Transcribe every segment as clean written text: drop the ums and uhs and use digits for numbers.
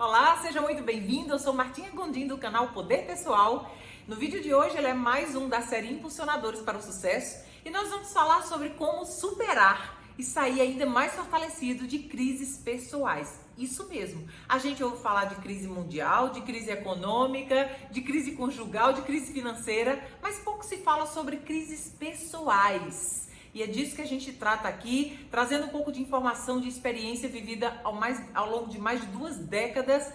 Olá, seja muito bem-vindo. Eu sou Martinha Gondim do canal Poder Pessoal. No vídeo de hoje, ele é mais um da série Impulsionadores para o Sucesso e nós vamos falar sobre como superar e sair ainda mais fortalecido de crises pessoais. Isso mesmo. A gente ouve falar de crise mundial, de crise econômica, de crise conjugal, de crise financeira, mas pouco se fala sobre crises pessoais. E é disso que a gente trata aqui, trazendo um pouco de informação, de experiência vivida ao longo de mais de 2 décadas,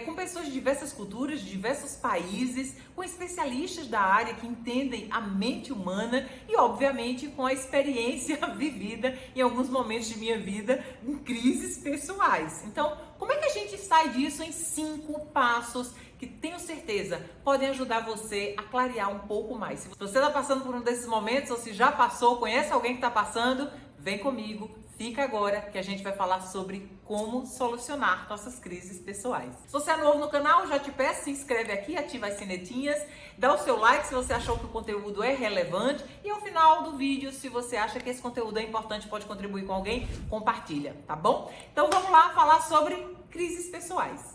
com pessoas de diversas culturas, de diversos países, com especialistas da área que entendem a mente humana e, obviamente, com a experiência vivida em alguns momentos de minha vida em crises pessoais. Então, como é que a gente sai disso em 5 passos que tenho certeza podem ajudar você a clarear um pouco mais? Se você está passando por um desses momentos ou se já passou, conhece alguém que está passando, vem comigo, fica agora que a gente vai falar sobre como solucionar nossas crises pessoais. Se você é novo no canal, já te peço, se inscreve aqui, ativa as sinetinhas, dá o seu like se você achou que o conteúdo é relevante e ao final do vídeo, se você acha que esse conteúdo é importante, pode contribuir com alguém, compartilha, tá bom? Então vamos lá falar sobre crises pessoais.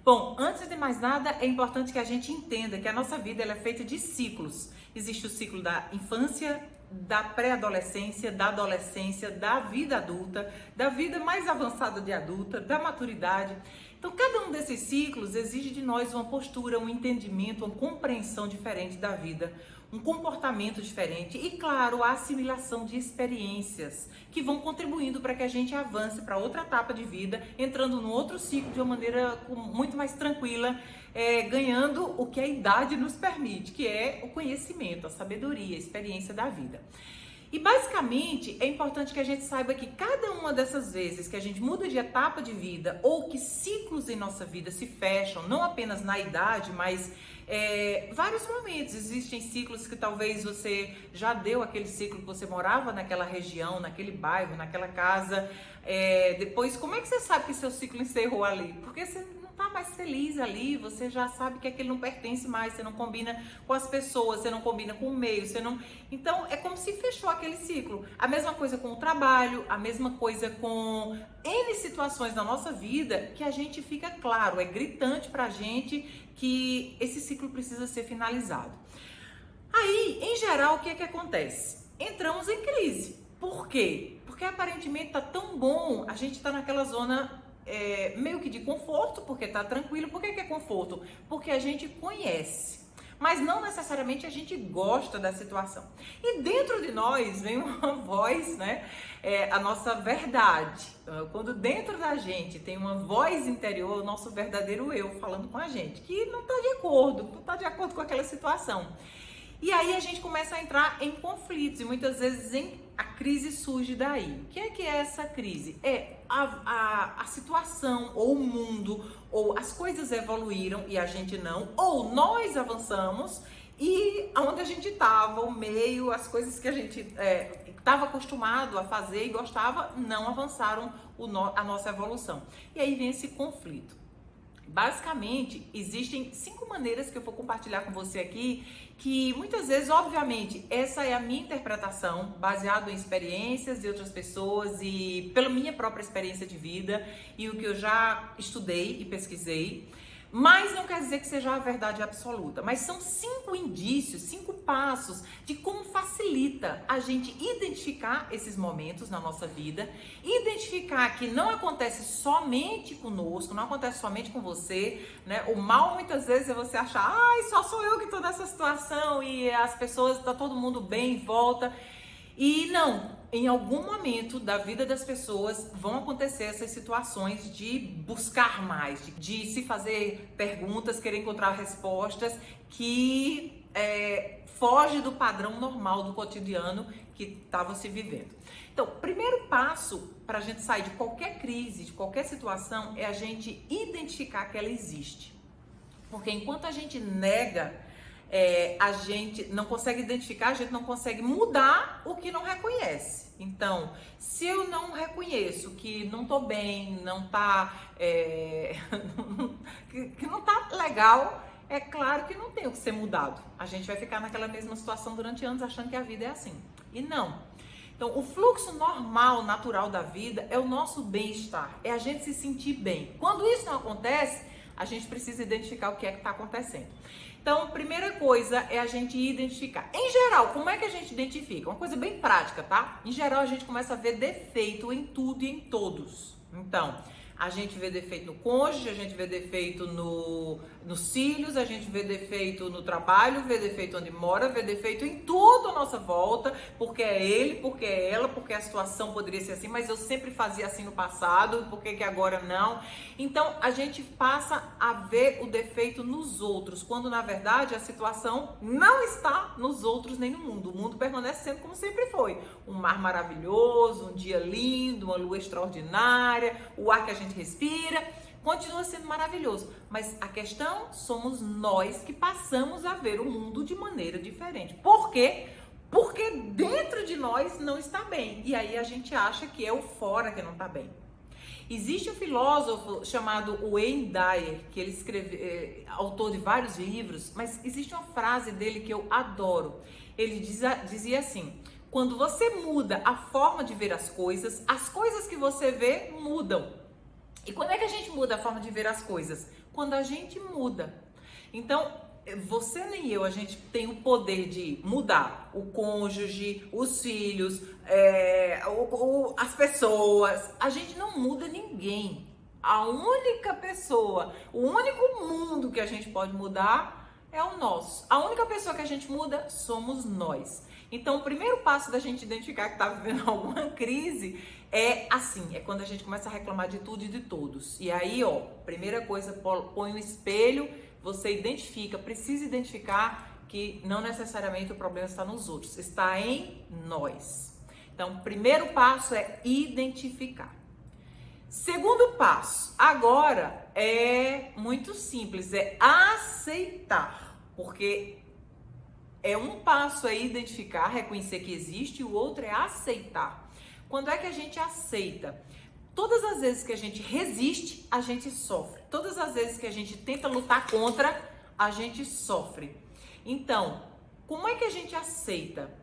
Bom, antes de mais nada, é importante que a gente entenda que a nossa vida ela é feita de ciclos. Existe o ciclo da infância, da pré-adolescência, da adolescência, da vida adulta, da vida mais avançada de adulta, da maturidade. Então, cada um desses ciclos exige de nós uma postura, um entendimento, uma compreensão diferente da vida, um comportamento diferente e, claro, a assimilação de experiências que vão contribuindo para que a gente avance para outra etapa de vida, entrando no outro ciclo de uma maneira muito mais tranquila, ganhando o que a idade nos permite, que é o conhecimento, a sabedoria, a experiência da vida. E basicamente é importante que a gente saiba que cada uma dessas vezes que a gente muda de etapa de vida ou que ciclos em nossa vida se fecham, não apenas na idade, mas vários momentos. Existem ciclos que talvez você já deu aquele ciclo que você morava naquela região, naquele bairro, naquela casa. Depois, como é que você sabe que seu ciclo encerrou ali? Porque você não tá mais feliz ali, você já sabe que aquele não pertence mais, você não combina com as pessoas, você não combina com o meio, você não... Então, é como se fechou aquele ciclo. A mesma coisa com o trabalho, a mesma coisa com N situações na nossa vida que a gente fica claro, é gritante pra gente que esse ciclo precisa ser finalizado. Aí, em geral, o que é que acontece? Entramos em crise. Por quê? Porque aparentemente tá tão bom, a gente tá naquela zona meio que de conforto, porque tá tranquilo. Por que é conforto? Porque a gente conhece, mas não necessariamente a gente gosta da situação. E dentro de nós vem uma voz, né? A nossa verdade. Quando dentro da gente tem uma voz interior, o nosso verdadeiro eu falando com a gente, que não tá de acordo com aquela situação. E aí a gente começa a entrar em conflitos e muitas vezes a crise surge daí. O que é essa crise? É a situação ou o mundo ou as coisas evoluíram e a gente não, ou nós avançamos e onde a gente estava, o meio, as coisas que a gente estava acostumado a fazer e gostava, não avançaram a nossa evolução. E aí vem esse conflito. Basicamente, existem 5 maneiras que eu vou compartilhar com você aqui, que muitas vezes, obviamente, essa é a minha interpretação, baseado em experiências de outras pessoas e pela minha própria experiência de vida e o que eu já estudei e pesquisei. Mas não quer dizer que seja a verdade absoluta, mas são 5 indícios, 5 passos de como facilita a gente identificar esses momentos na nossa vida, identificar que não acontece somente conosco, não acontece somente com você, né? O mal muitas vezes é você achar, só sou eu que estou nessa situação e as pessoas, tá todo mundo bem em volta. E não, em algum momento da vida das pessoas vão acontecer essas situações de buscar mais, de se fazer perguntas, querer encontrar respostas que foge do padrão normal do cotidiano que estava se vivendo. Então, o primeiro passo para a gente sair de qualquer crise, de qualquer situação, é a gente identificar que ela existe. Porque enquanto a gente nega, a gente não consegue identificar, a gente não consegue mudar o que não reconhece. Então, se eu não reconheço que não tô bem, não tá, que não tá legal, é claro que não tem o que ser mudado. A gente vai ficar naquela mesma situação durante anos achando que a vida é assim. E não. Então, o fluxo normal, natural da vida é o nosso bem-estar, é a gente se sentir bem. Quando isso não acontece, a gente precisa identificar o que é que está acontecendo. Então, primeira coisa é a gente identificar. Em geral, como é que a gente identifica? Uma coisa bem prática, tá? Em geral, a gente começa a ver defeito em tudo e em todos. Então, a gente vê defeito no cônjuge, a gente vê defeito nos filhos, a gente vê defeito no trabalho, vê defeito onde mora, vê defeito em tudo à nossa volta, porque é ele, porque é ela, porque a situação poderia ser assim, mas eu sempre fazia assim no passado, por que agora não? Então, a gente passa a ver o defeito nos outros, quando na verdade a situação não está nos outros nem no mundo. O mundo permanece sendo como sempre foi. Um mar maravilhoso, um dia lindo, uma lua extraordinária, o ar que a gente respira, continua sendo maravilhoso, mas a questão somos nós que passamos a ver o mundo de maneira diferente. Por quê? Porque dentro de nós não está bem, e aí a gente acha que é o fora que não está bem. Existe um filósofo chamado Wayne Dyer, que ele escreve, autor de vários livros, mas existe uma frase dele que eu adoro. Ele dizia assim: quando você muda a forma de ver as coisas que você vê mudam. E quando é que a gente muda a forma de ver as coisas? Quando a gente muda. Então, você nem eu, a gente tem o poder de mudar o cônjuge, os filhos, as pessoas. A gente não muda ninguém. A única pessoa, o único mundo que a gente pode mudar é o nosso. A única pessoa que a gente muda somos nós. Então, o primeiro passo da gente identificar que está vivendo alguma crise é assim, é quando a gente começa a reclamar de tudo e de todos. E aí, ó, primeira coisa, põe no espelho, você identifica, precisa identificar que não necessariamente o problema está nos outros, está em nós. Então, primeiro passo é identificar. Segundo passo, agora é muito simples, é aceitar, porque é um passo é identificar, reconhecer que existe, e o outro é aceitar. Quando é que a gente aceita? Todas as vezes que a gente resiste, a gente sofre. Todas as vezes que a gente tenta lutar contra, a gente sofre. Então, como é que a gente aceita?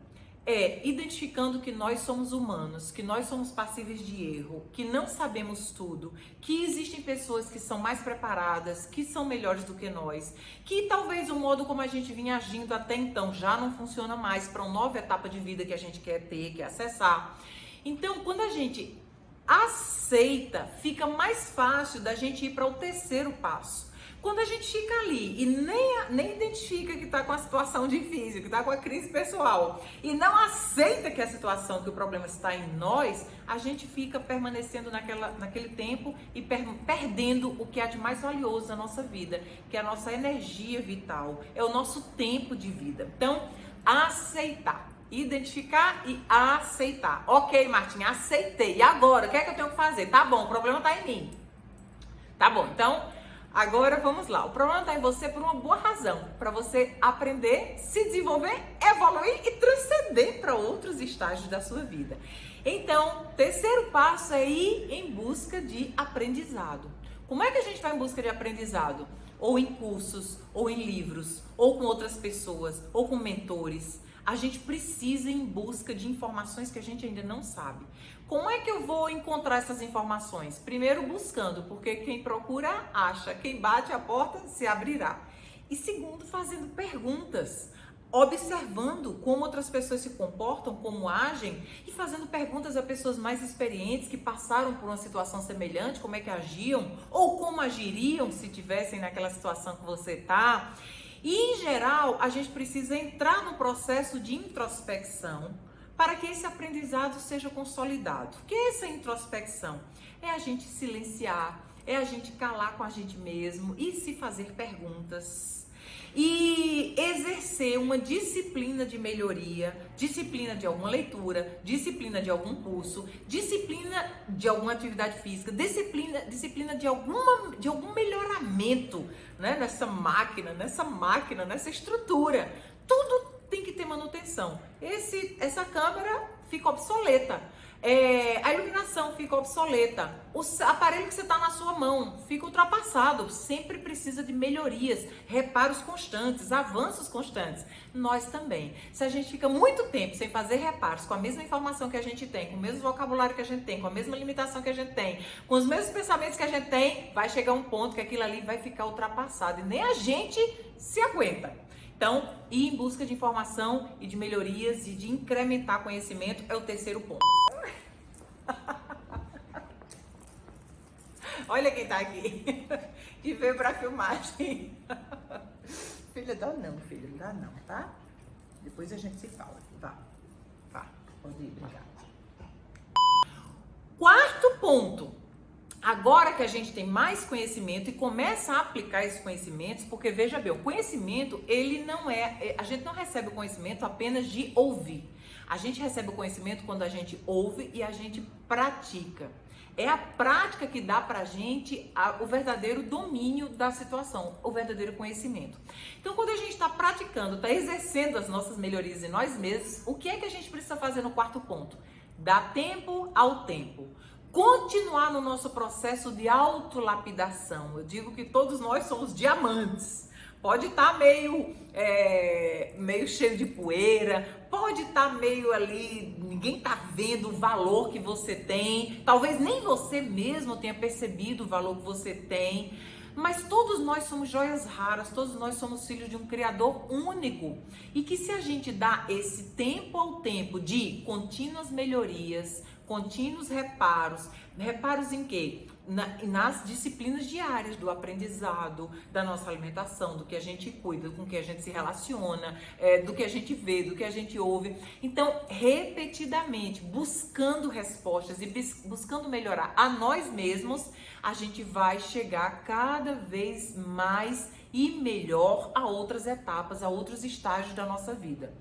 É identificando que nós somos humanos, que nós somos passíveis de erro, que não sabemos tudo, que existem pessoas que são mais preparadas, que são melhores do que nós, que talvez o modo como a gente vinha agindo até então já não funciona mais para uma nova etapa de vida que a gente quer ter, quer acessar. Então, quando a gente aceita, fica mais fácil da gente ir para o terceiro passo. Quando a gente fica ali e nem identifica que está com a situação difícil, que está com a crise pessoal, e não aceita que a situação, que o problema está em nós, a gente fica permanecendo naquele tempo e perdendo o que há de mais valioso na nossa vida, que é a nossa energia vital, é o nosso tempo de vida. Então, aceitar. Identificar e aceitar. Ok, Martinha, aceitei. E agora? O que é que eu tenho que fazer? Tá bom, o problema está em mim. Tá bom, então... Agora vamos lá, o problema está em você por uma boa razão, para você aprender, se desenvolver, evoluir e transcender para outros estágios da sua vida. Então, terceiro passo é ir em busca de aprendizado. Como é que a gente vai em busca de aprendizado? Ou em cursos, ou em livros, ou com outras pessoas, ou com mentores. A gente precisa ir em busca de informações que a gente ainda não sabe. Como é que eu vou encontrar essas informações? Primeiro, buscando, porque quem procura, acha. Quem bate a porta, se abrirá. E segundo, fazendo perguntas. Observando como outras pessoas se comportam, como agem, e fazendo perguntas a pessoas mais experientes que passaram por uma situação semelhante, como é que agiam, ou como agiriam se tivessem naquela situação que você está. E, em geral, a gente precisa entrar no processo de introspecção para que esse aprendizado seja consolidado. O que é essa introspecção? É a gente silenciar, é a gente calar com a gente mesmo e se fazer perguntas. E exercer uma disciplina de melhoria, disciplina de alguma leitura, disciplina de algum curso, disciplina de alguma atividade física, disciplina de algum melhoramento, né? nessa máquina, nessa estrutura. Tudo tem que ter manutenção. Essa câmera fica obsoleta. A iluminação fica obsoleta. O aparelho que você está na sua mão fica ultrapassado. Sempre precisa de melhorias, reparos constantes, avanços constantes. Nós também. Se a gente fica muito tempo sem fazer reparos, com a mesma informação que a gente tem, com o mesmo vocabulário que a gente tem, com a mesma limitação que a gente tem, com os mesmos pensamentos que a gente tem, vai chegar um ponto que aquilo ali vai ficar ultrapassado. E nem a gente se aguenta. Então, ir em busca de informação e de melhorias e de incrementar conhecimento é o terceiro ponto. Olha quem tá aqui. Que veio pra filmagem. Filha, dá não, filho. Não dá não, tá? Depois a gente se fala. Vá. Pode ir, obrigada. Quarto ponto. Agora que a gente tem mais conhecimento e começa a aplicar esses conhecimentos, porque veja bem, o conhecimento, ele não a gente não recebe o conhecimento apenas de ouvir. A gente recebe o conhecimento quando a gente ouve e a gente pratica. É a prática que dá pra gente o verdadeiro domínio da situação, o verdadeiro conhecimento. Então, quando a gente está praticando, está exercendo as nossas melhorias em nós mesmos, o que é que a gente precisa fazer no quarto ponto? Dar tempo ao tempo. Continuar no nosso processo de autolapidação. Eu digo que todos nós somos diamantes. Pode estar meio cheio de poeira, pode estar meio ali, ninguém está vendo o valor que você tem, talvez nem você mesmo tenha percebido o valor que você tem, mas todos nós somos joias raras, todos nós somos filhos de um Criador único, e que se a gente dá esse tempo ao tempo de contínuas melhorias, contínuos reparos em quê? Nas disciplinas diárias do aprendizado, da nossa alimentação, do que a gente cuida, com que a gente se relaciona, do que a gente vê, do que a gente ouve. Então, repetidamente, buscando respostas e buscando melhorar a nós mesmos, a gente vai chegar cada vez mais e melhor a outras etapas, a outros estágios da nossa vida.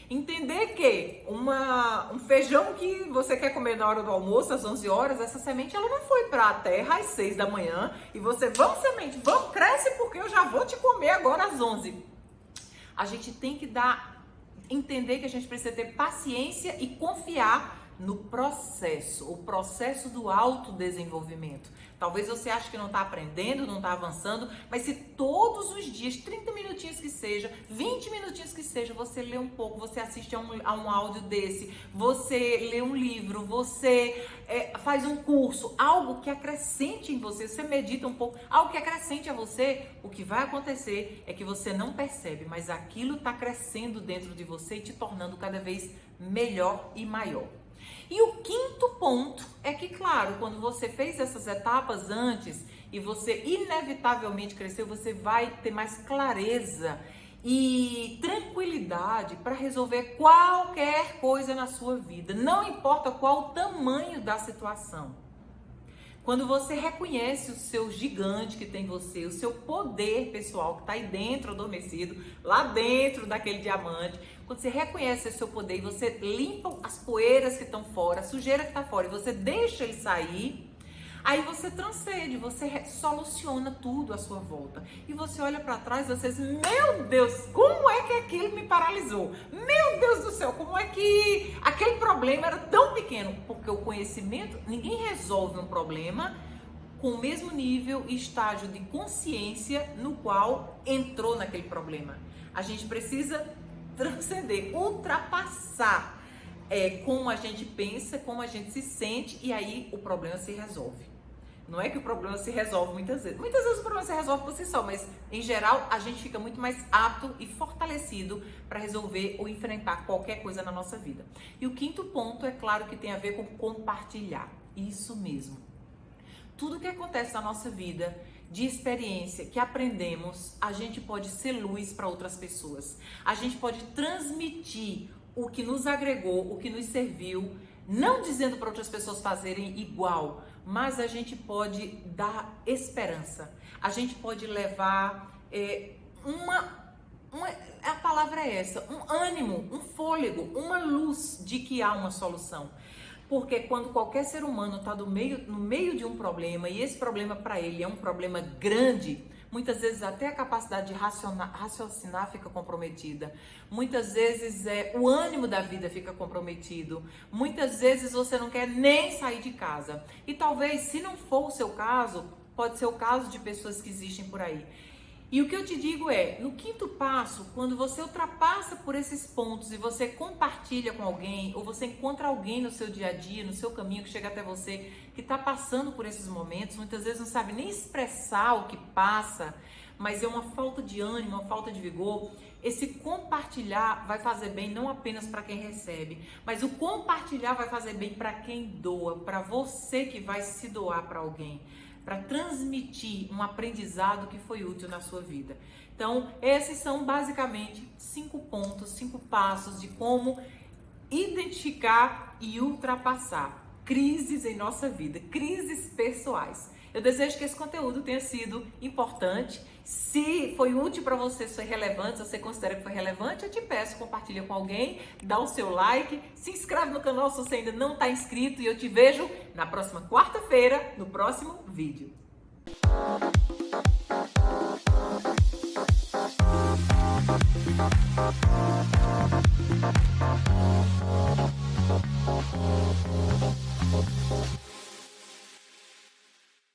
Entender que um feijão que você quer comer na hora do almoço, às 11 horas, essa semente ela não foi para a terra às 6 da manhã e você, vamos semente, vamos, cresce porque eu já vou te comer agora às 11. A gente tem que entender que a gente precisa ter paciência e confiar no processo, o processo do autodesenvolvimento. Talvez você ache que não está aprendendo, não está avançando, mas se todos os dias, 30 minutinhos que seja, 20 minutinhos que seja, você lê um pouco, você assiste a um áudio desse, você lê um livro, você faz um curso, algo que acrescente em você, você medita um pouco, algo que acrescente a você, o que vai acontecer é que você não percebe, mas aquilo está crescendo dentro de você e te tornando cada vez melhor e maior. E o quinto ponto é que, claro, quando você fez essas etapas antes e você inevitavelmente cresceu, você vai ter mais clareza e tranquilidade para resolver qualquer coisa na sua vida, não importa qual o tamanho da situação. Quando você reconhece o seu gigante que tem em você, o seu poder pessoal que está aí dentro, adormecido, lá dentro daquele diamante, quando você reconhece o seu poder e você limpa as poeiras que estão fora, a sujeira que está fora e você deixa ele sair, aí você transcende, você soluciona tudo à sua volta. E você olha para trás e você diz, meu Deus, como é que aquilo me paralisou? Meu Deus do céu, como é que aquele problema era tão pequeno? Porque o conhecimento, ninguém resolve um problema com o mesmo nível e estágio de consciência no qual entrou naquele problema. A gente precisa transcender, ultrapassar como a gente pensa, como a gente se sente e aí o problema se resolve. Não é que o problema se resolve muitas vezes. Muitas vezes o problema se resolve por si só, mas em geral a gente fica muito mais apto e fortalecido para resolver ou enfrentar qualquer coisa na nossa vida. E o quinto ponto é claro que tem a ver com compartilhar. Isso mesmo. Tudo que acontece na nossa vida, de experiência que aprendemos, a gente pode ser luz para outras pessoas. A gente pode transmitir o que nos agregou, o que nos serviu, não dizendo para outras pessoas fazerem igual, mas a gente pode dar esperança. A gente pode levar a palavra é essa, um ânimo, um fôlego, uma luz de que há uma solução. Porque quando qualquer ser humano está no meio de um problema e esse problema para ele é um problema grande, muitas vezes até a capacidade de raciocinar fica comprometida, muitas vezes o ânimo da vida fica comprometido, muitas vezes você não quer nem sair de casa. E talvez, se não for o seu caso, pode ser o caso de pessoas que existem por aí. E o que eu te digo é, no quinto passo, quando você ultrapassa por esses pontos e você compartilha com alguém, ou você encontra alguém no seu dia a dia, no seu caminho, que chega até você, que está passando por esses momentos, muitas vezes não sabe nem expressar o que passa, mas é uma falta de ânimo, uma falta de vigor. Esse compartilhar vai fazer bem não apenas para quem recebe, mas o compartilhar vai fazer bem para quem doa, para você que vai se doar para alguém, para transmitir um aprendizado que foi útil na sua vida. Então, esses são basicamente 5 pontos, 5 passos de como identificar e ultrapassar crises em nossa vida, crises pessoais. Eu desejo que esse conteúdo tenha sido importante. Se foi útil para você, se foi relevante, se você considera que foi relevante, eu te peço, compartilha com alguém, dá o seu like, se inscreve no canal se você ainda não está inscrito e eu te vejo na próxima quarta-feira, no próximo vídeo.